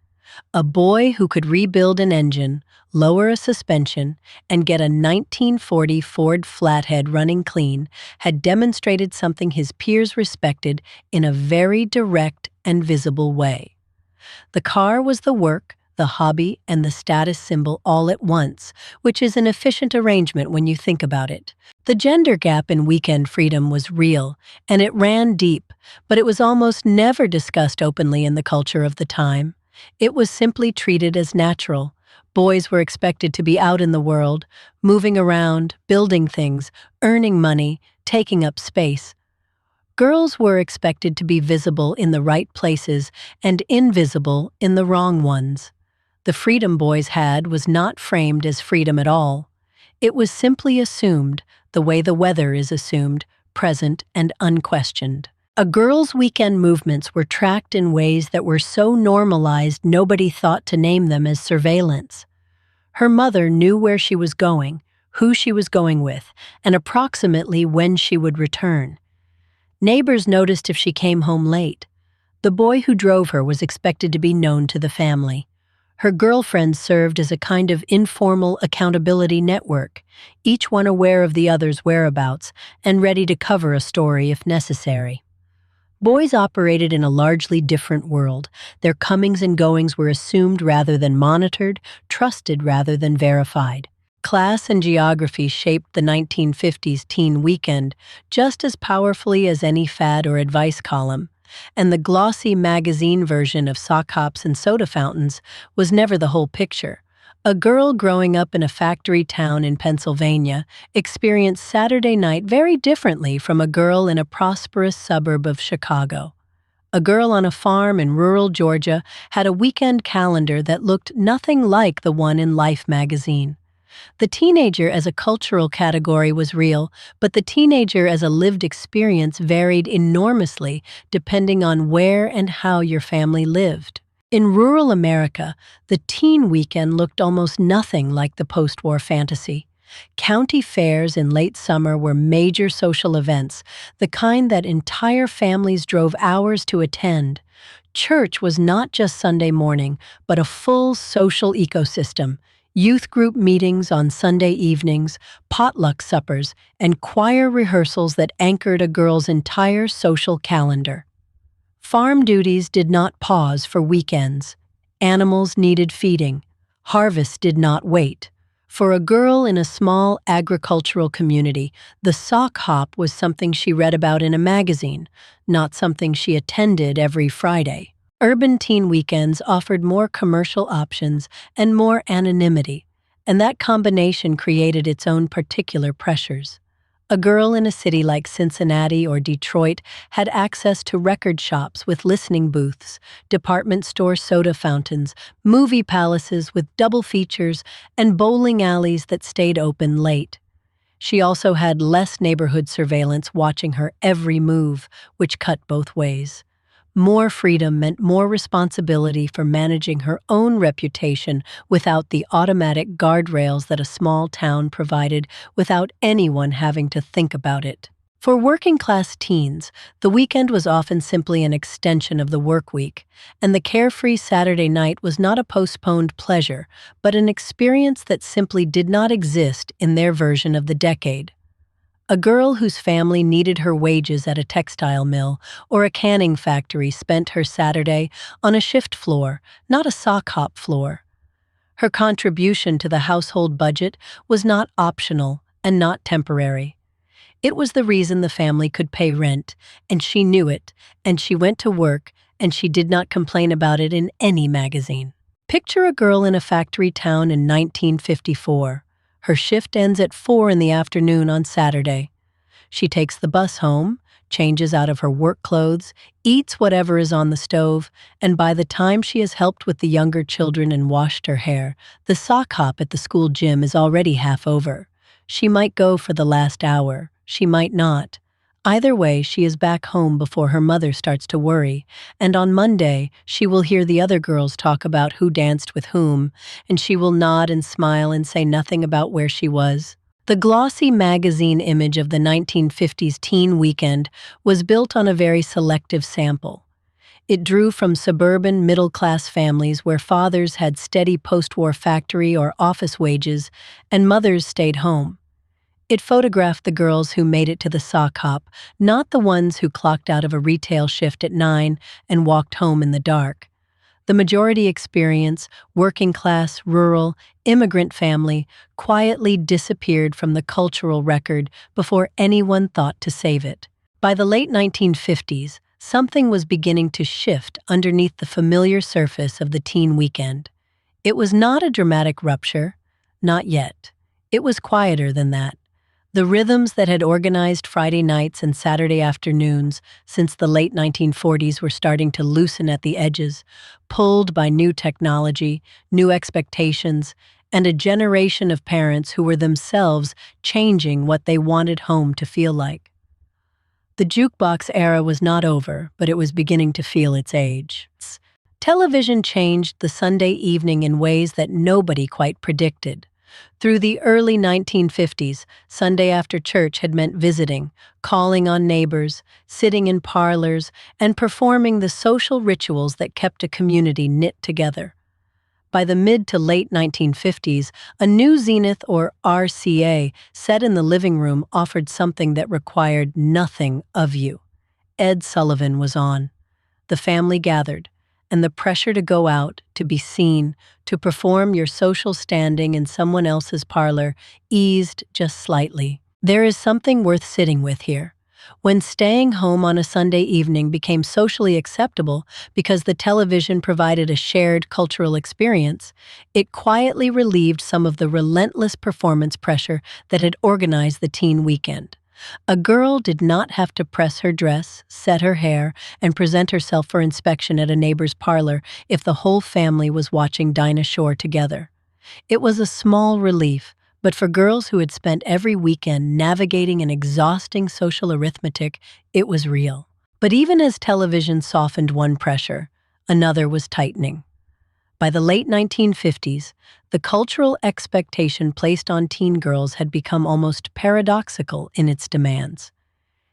A boy who could rebuild an engine, lower a suspension, and get a 1940 Ford Flathead running clean had demonstrated something his peers respected in a very direct and visible way. The car was the work, the hobby, and the status symbol all at once, which is an efficient arrangement when you think about it. The gender gap in weekend freedom was real, and it ran deep, but it was almost never discussed openly in the culture of the time. It was simply treated as natural. Boys were expected to be out in the world, moving around, building things, earning money, taking up space. Girls were expected to be visible in the right places and invisible in the wrong ones. The freedom boys had was not framed as freedom at all. It was simply assumed, the way the weather is assumed, present and unquestioned. A girl's weekend movements were tracked in ways that were so normalized nobody thought to name them as surveillance. Her mother knew where she was going, who she was going with, and approximately when she would return. Neighbors noticed if she came home late. The boy who drove her was expected to be known to the family. Her girlfriends served as a kind of informal accountability network, each one aware of the other's whereabouts and ready to cover a story if necessary. Boys operated in a largely different world. Their comings and goings were assumed rather than monitored, trusted rather than verified. Class and geography shaped the 1950s teen weekend just as powerfully as any fad or advice column, and the glossy magazine version of sock hops and soda fountains was never the whole picture. A girl growing up in a factory town in Pennsylvania experienced Saturday night very differently from a girl in a prosperous suburb of Chicago. A girl on a farm in rural Georgia had a weekend calendar that looked nothing like the one in Life magazine. The teenager as a cultural category was real, but the teenager as a lived experience varied enormously depending on where and how your family lived. In rural America, the teen weekend looked almost nothing like the post-war fantasy. County fairs in late summer were major social events, the kind that entire families drove hours to attend. Church was not just Sunday morning, but a full social ecosystem. Youth group meetings on Sunday evenings, potluck suppers, and choir rehearsals that anchored a girl's entire social calendar. Farm duties did not pause for weekends. Animals needed feeding. Harvest did not wait. For a girl in a small agricultural community, the sock hop was something she read about in a magazine, not something she attended every Friday. Urban teen weekends offered more commercial options and more anonymity, and that combination created its own particular pressures. A girl in a city like Cincinnati or Detroit had access to record shops with listening booths, department store soda fountains, movie palaces with double features, and bowling alleys that stayed open late. She also had less neighborhood surveillance watching her every move, which cut both ways. More freedom meant more responsibility for managing her own reputation without the automatic guardrails that a small town provided without anyone having to think about it. For working-class teens, the weekend was often simply an extension of the work week, and the carefree Saturday night was not a postponed pleasure, but an experience that simply did not exist in their version of the decade. A girl whose family needed her wages at a textile mill or a canning factory spent her Saturday on a shift floor, not a sock hop floor. Her contribution to the household budget was not optional and not temporary. It was the reason the family could pay rent, and she knew it, and she went to work, and she did not complain about it in any magazine. Picture a girl in a factory town in 1954. Her shift ends at 4 in the afternoon on Saturday. She takes the bus home, changes out of her work clothes, eats whatever is on the stove, and by the time she has helped with the younger children and washed her hair, the sock hop at the school gym is already half over. She might go for the last hour, she might not. Either way, she is back home before her mother starts to worry, and on Monday, she will hear the other girls talk about who danced with whom, and she will nod and smile and say nothing about where she was. The glossy magazine image of the 1950s teen weekend was built on a very selective sample. It drew from suburban middle-class families where fathers had steady post-war factory or office wages and mothers stayed home. It photographed the girls who made it to the sock hop, not the ones who clocked out of a retail shift at 9 and walked home in the dark. The majority experience, working class, rural, immigrant family, quietly disappeared from the cultural record before anyone thought to save it. By the late 1950s, something was beginning to shift underneath the familiar surface of the teen weekend. It was not a dramatic rupture, not yet. It was quieter than that. The rhythms that had organized Friday nights and Saturday afternoons since the late 1940s were starting to loosen at the edges, pulled by new technology, new expectations, and a generation of parents who were themselves changing what they wanted home to feel like. The jukebox era was not over, but it was beginning to feel its age. Television changed the Sunday evening in ways that nobody quite predicted. Through the early 1950s, Sunday after church had meant visiting, calling on neighbors, sitting in parlors, and performing the social rituals that kept a community knit together. By the mid to late 1950s, a new zenith or RCA set in the living room offered something that required nothing of you. Ed Sullivan was on. The family gathered, and the pressure to go out, to be seen, to perform your social standing in someone else's parlor eased just slightly. There is something worth sitting with here. When staying home on a Sunday evening became socially acceptable because the television provided a shared cultural experience, it quietly relieved some of the relentless performance pressure that had organized the teen weekend. A girl did not have to press her dress, set her hair, and present herself for inspection at a neighbor's parlor if the whole family was watching Dinah Shore together. It was a small relief, but for girls who had spent every weekend navigating an exhausting social arithmetic, it was real. But even as television softened one pressure, another was tightening. By the late 1950s, the cultural expectation placed on teen girls had become almost paradoxical in its demands.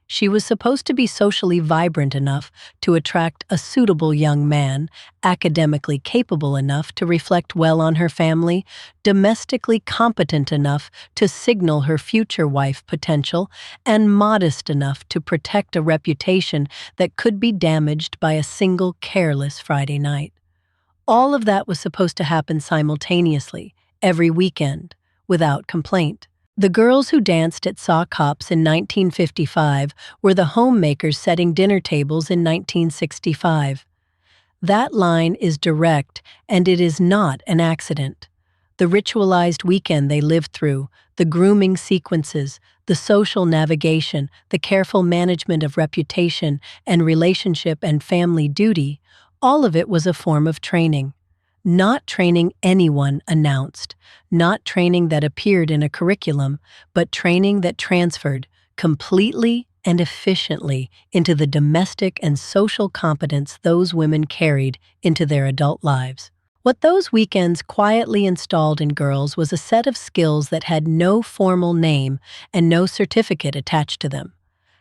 She was supposed to be socially vibrant enough to attract a suitable young man, academically capable enough to reflect well on her family, domestically competent enough to signal her future wife potential, and modest enough to protect a reputation that could be damaged by a single careless Friday night. All of that was supposed to happen simultaneously, every weekend, without complaint. The girls who danced at sock hops in 1955 were the homemakers setting dinner tables in 1965. That line is direct, and it is not an accident. The ritualized weekend they lived through, the grooming sequences, the social navigation, the careful management of reputation and relationship and family duty, all of it was a form of training. Not training anyone announced, not training that appeared in a curriculum, but training that transferred completely and efficiently into the domestic and social competence those women carried into their adult lives. What those weekends quietly installed in girls was a set of skills that had no formal name and no certificate attached to them.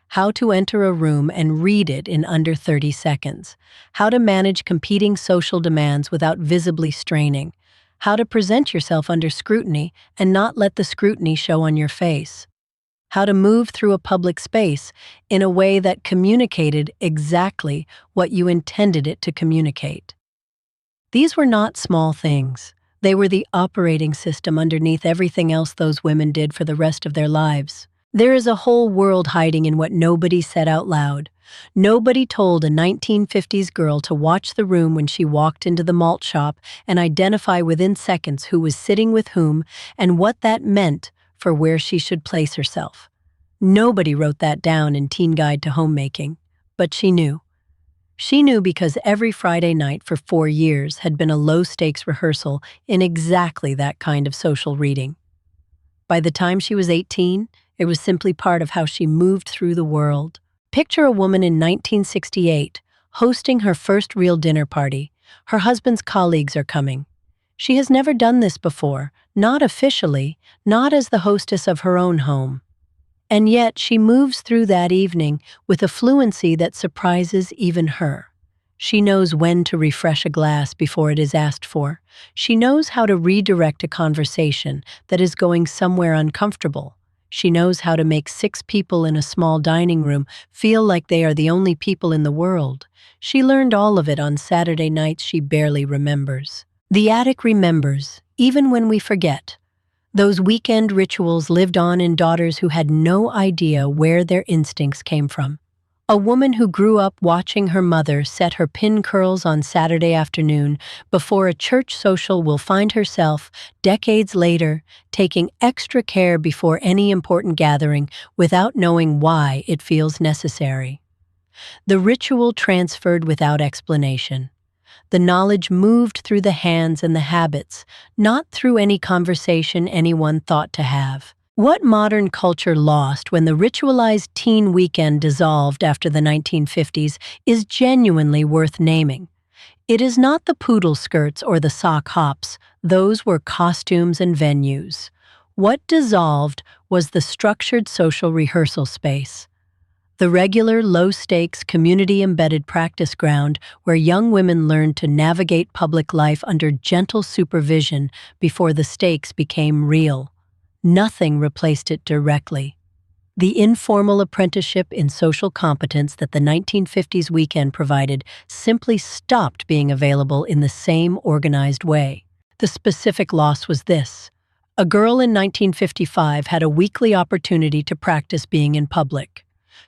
How to enter a room and read it in under 30 seconds. How to manage competing social demands without visibly straining. How to present yourself under scrutiny and not let the scrutiny show on your face. How to move through a public space in a way that communicated exactly what you intended it to communicate. These were not small things. They were the operating system underneath everything else those women did for the rest of their lives. There is a whole world hiding in what nobody said out loud. Nobody told a 1950s girl to watch the room when she walked into the malt shop and identify within seconds who was sitting with whom and what that meant for where she should place herself. Nobody wrote that down in Teen Guide to Homemaking, but she knew. She knew because every Friday night for 4 years had been a low-stakes rehearsal in exactly that kind of social reading. By the time she was 18, it was simply part of how she moved through the world. Picture a woman in 1968, hosting her first real dinner party. Her husband's colleagues are coming. She has never done this before, not officially, not as the hostess of her own home. And yet she moves through that evening with a fluency that surprises even her. She knows when to refresh a glass before it is asked for. She knows how to redirect a conversation that is going somewhere uncomfortable. She knows how to make 6 people in a small dining room feel like they are the only people in the world. She learned all of it on Saturday nights she barely remembers. The attic remembers, even when we forget. Those weekend rituals lived on in daughters who had no idea where their instincts came from. A woman who grew up watching her mother set her pin curls on Saturday afternoon before a church social will find herself, decades later, taking extra care before any important gathering without knowing why it feels necessary. The ritual transferred without explanation. The knowledge moved through the hands and the habits, not through any conversation anyone thought to have. What modern culture lost when the ritualized teen weekend dissolved after the 1950s is genuinely worth naming. It is not the poodle skirts or the sock hops. Those were costumes and venues. What dissolved was the structured social rehearsal space. The regular, low-stakes, community-embedded practice ground where young women learned to navigate public life under gentle supervision before the stakes became real. Nothing replaced it directly. The informal apprenticeship in social competence that the 1950s weekend provided simply stopped being available in the same organized way. The specific loss was this. A girl in 1955 had a weekly opportunity to practice being in public.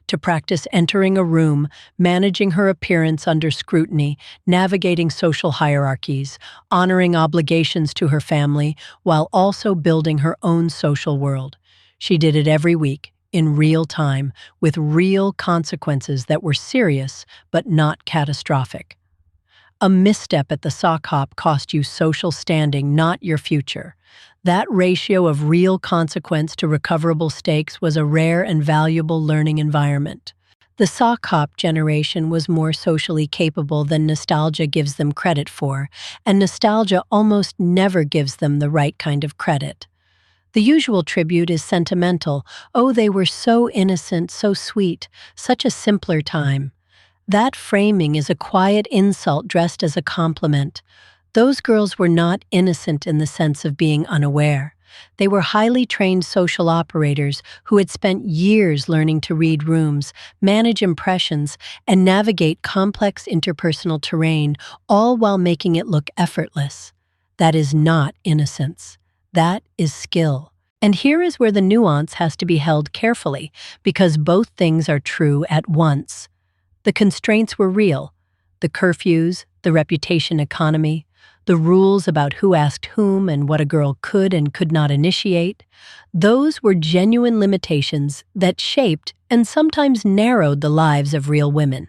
To practice entering a room, managing her appearance under scrutiny, navigating social hierarchies, honoring obligations to her family, while also building her own social world. She did it every week, in real time, with real consequences that were serious but not catastrophic. A misstep at the sock hop cost you social standing, not your future. That ratio of real consequence to recoverable stakes was a rare and valuable learning environment. The sock hop generation was more socially capable than nostalgia gives them credit for, and nostalgia almost never gives them the right kind of credit. The usual tribute is sentimental. Oh, they were so innocent, so sweet, such a simpler time. That framing is a quiet insult dressed as a compliment. Those girls were not innocent in the sense of being unaware. They were highly trained social operators who had spent years learning to read rooms, manage impressions, and navigate complex interpersonal terrain, all while making it look effortless. That is not innocence. That is skill. And here is where the nuance has to be held carefully, because both things are true at once. The constraints were real. The curfews, the reputation economy, The rules about who asked whom and what a girl could and could not initiate, those were genuine limitations that shaped and sometimes narrowed the lives of real women.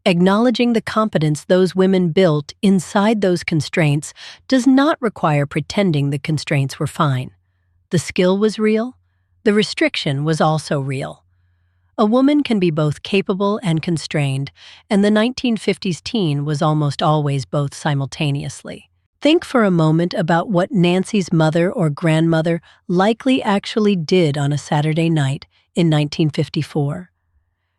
Acknowledging the competence those women built inside those constraints does not require pretending the constraints were fine. The skill was real. The restriction was also real. A woman can be both capable and constrained, and the 1950s teen was almost always both simultaneously. Think for a moment about what Nancy's mother or grandmother likely actually did on a Saturday night in 1954.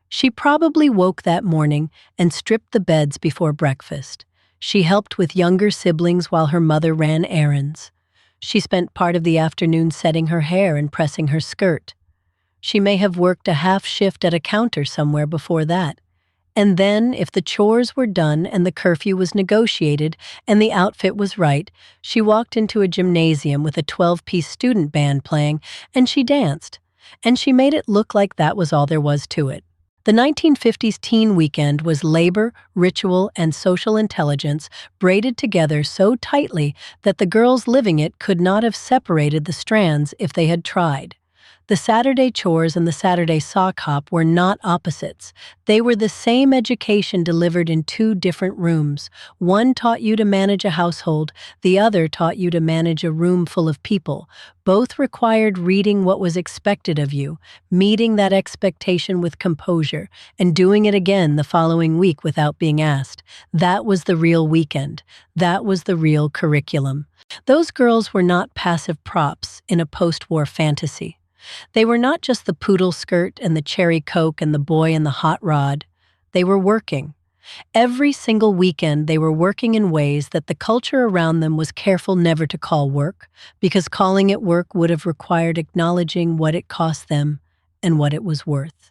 She probably woke that morning and stripped the beds before breakfast. She helped with younger siblings while her mother ran errands. She spent part of the afternoon setting her hair and pressing her skirt. She may have worked a half shift at a counter somewhere before that. And then, if the chores were done and the curfew was negotiated and the outfit was right, she walked into a gymnasium with a 12-piece student band playing, and she danced. And she made it look like that was all there was to it. The 1950s teen weekend was labor, ritual, and social intelligence braided together so tightly that the girls living it could not have separated the strands if they had tried. The Saturday chores and the Saturday sock hop were not opposites. They were the same education delivered in two different rooms. One taught you to manage a household, the other taught you to manage a room full of people. Both required reading what was expected of you, meeting that expectation with composure, and doing it again the following week without being asked. That was the real weekend. That was the real curriculum. Those girls were not passive props in a post-war fantasy. They were not just the poodle skirt and the cherry coke and the boy and the hot rod. They were working. Every single weekend they were working in ways that the culture around them was careful never to call work, because calling it work would have required acknowledging what it cost them and what it was worth.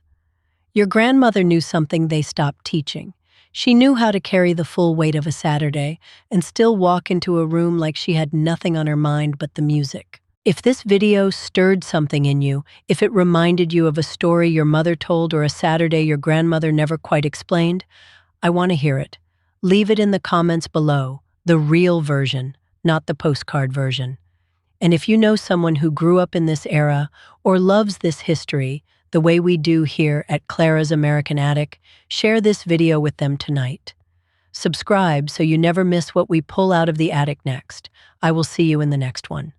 Your grandmother knew something they stopped teaching. She knew how to carry the full weight of a Saturday and still walk into a room like she had nothing on her mind but the music. If this video stirred something in you, if it reminded you of a story your mother told or a Saturday your grandmother never quite explained, I want to hear it. Leave it in the comments below, the real version, not the postcard version. And if you know someone who grew up in this era or loves this history the way we do here at Clara's American Attic, share this video with them tonight. Subscribe so you never miss what we pull out of the attic next. I will see you in the next one.